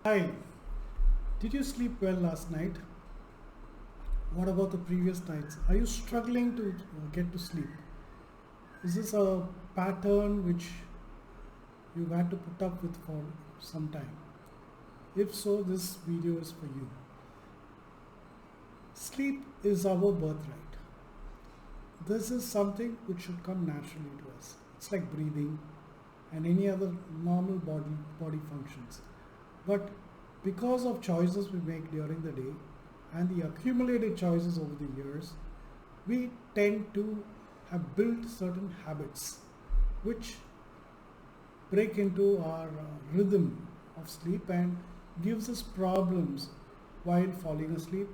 Hi, did you sleep well last night? What about the previous nights? Are you struggling to get to sleep? Is this a pattern which you've had to put up with for some time? If so, this video is for you. Sleep is our birthright. This is something which should come naturally to us. It's like breathing and any other normal body functions. But because of choices we make during the day and the accumulated choices over the years, we tend to have built certain habits which break into our rhythm of sleep and gives us problems while falling asleep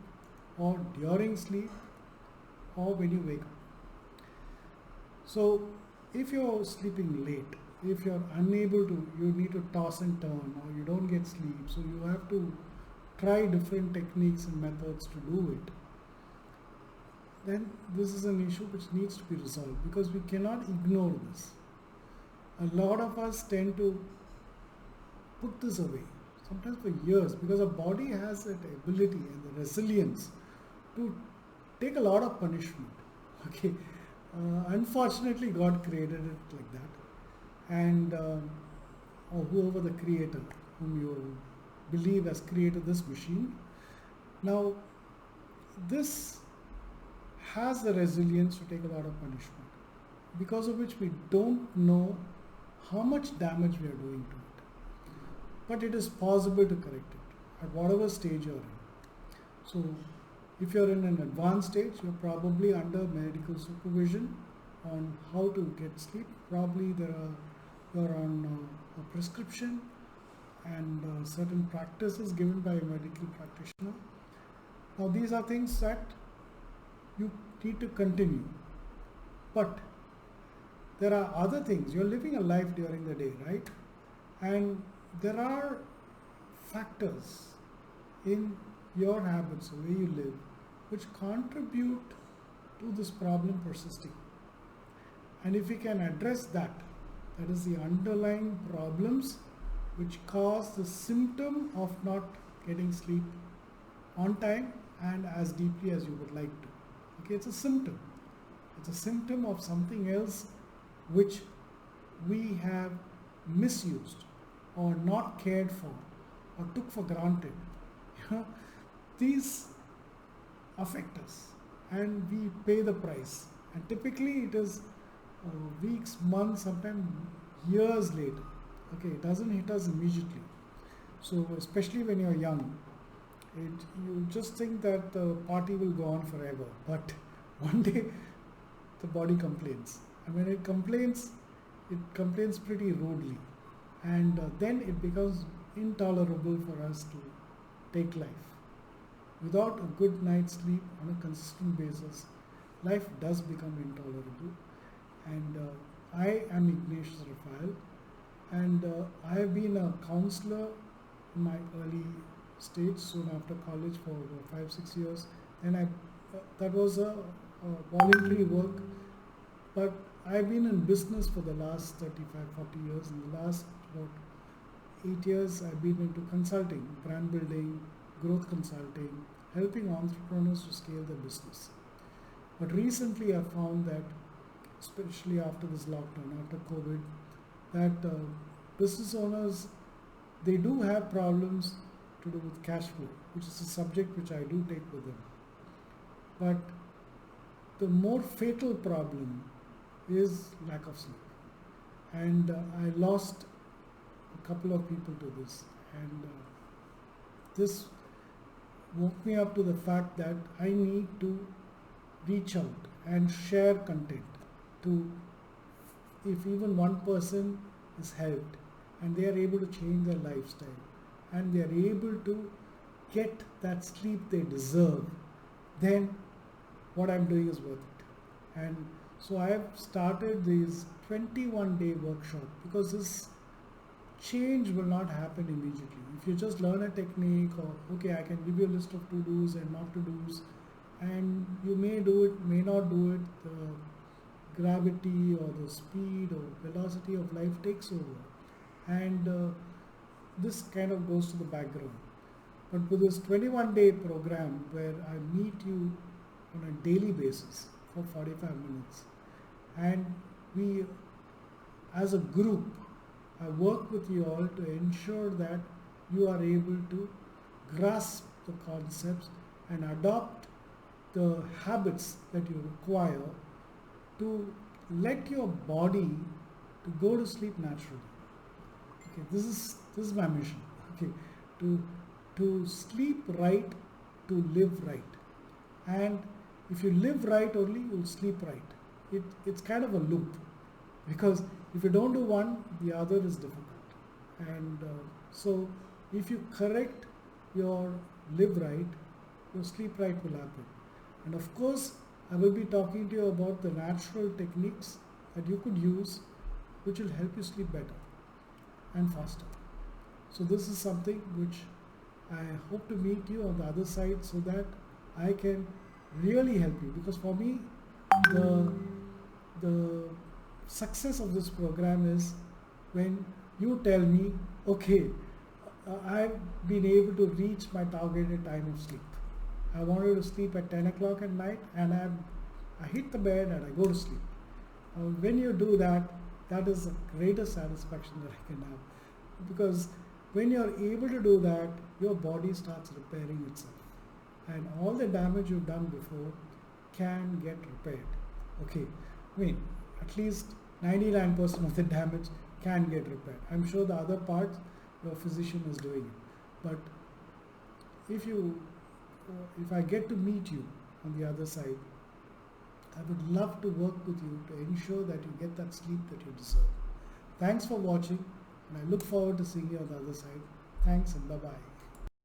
or during sleep or when you wake up. So if you're sleeping late, if you're unable to, you need to toss and turn or you don't get sleep, so you have to try different techniques and methods to do it, then this is an issue which needs to be resolved because we cannot ignore this. A lot of us tend to put this away, sometimes for years, because our body has that ability and the resilience to take a lot of punishment. Okay, unfortunately, God created it like that, and or whoever the creator, whom you believe has created this machine. Now, this has the resilience to take a lot of punishment, because of which we don't know how much damage we are doing to it. But it is possible to correct it at whatever stage you're in. So, if you're in an advanced stage, you're probably under medical supervision on how to get sleep. Probably you're on a prescription and certain practices given by a medical practitioner. Now, these are things that you need to continue. But there are other things. You're living a life during the day, right? And there are factors in your habits, the way you live, which contribute to this problem persisting. And if we can address that, that is the underlying problems which cause the symptom of not getting sleep on time and as deeply as you would like to. Okay, it's a symptom. It's a symptom of something else which we have misused or not cared for or took for granted. You know, these affect us and we pay the price. And typically it is weeks, months, sometimes years later. Okay, it doesn't hit us immediately. So especially when you're young, you just think that the party will go on forever. But one day the body complains. And when it complains pretty rudely. And then it becomes intolerable for us to take life. Without a good night's sleep on a consistent basis, life does become intolerable. And I am Ignatius Raphael, and I have been a counselor in my early stage, soon after college, for 5 6 years. And that was a voluntary work, but I've been in business for the last 35 40 years. In the last about 8 years, I've been into consulting, brand building, growth consulting, helping entrepreneurs to scale their business. But recently, I found that, especially after this lockdown, after COVID, that business owners, they do have problems to do with cash flow, which is a subject which I do take with them. But the more fatal problem is lack of sleep. And I lost a couple of people to this. And this woke me up to the fact that I need to reach out and share content to, if even one person is helped and they are able to change their lifestyle and they are able to get that sleep they deserve, then what I'm doing is worth it. And so I have started this 21-day workshop because this change will not happen immediately. If you just learn a technique, or okay, I can give you a list of to do's and not to do's, and you may do it, may not do it, the gravity or the speed or velocity of life takes over. And this kind of goes to the background. But with this 21-day program where I meet you on a daily basis for 45 minutes, and we, as a group, I work with you all to ensure that you are able to grasp the concepts and adopt the habits that you require to let your body to go to sleep naturally. Okay, this is my mission. Okay, to sleep right, to live right, and if you live right only, you'll sleep right. It's kind of a loop, because if you don't do one, the other is difficult. And so if you correct your live right, your sleep right will happen. And of course, I will be talking to you about the natural techniques that you could use, which will help you sleep better and faster. So this is something which I hope to meet you on the other side, so that I can really help you. Because for me, the success of this program is when you tell me, okay, I've been able to reach my targeted time of sleep. I wanted to sleep at 10 o'clock at night, and I hit the bed and I go to sleep. When you do that, that is the greatest satisfaction that I can have. Because when you're able to do that, your body starts repairing itself. And all the damage you've done before can get repaired. Okay, I mean, at least 99% of the damage can get repaired. I'm sure the other parts, your physician is doing it. But if I get to meet you on the other side, I would love to work with you to ensure that you get that sleep that you deserve. Thanks for watching, and I look forward to seeing you on the other side. Thanks, and bye-bye.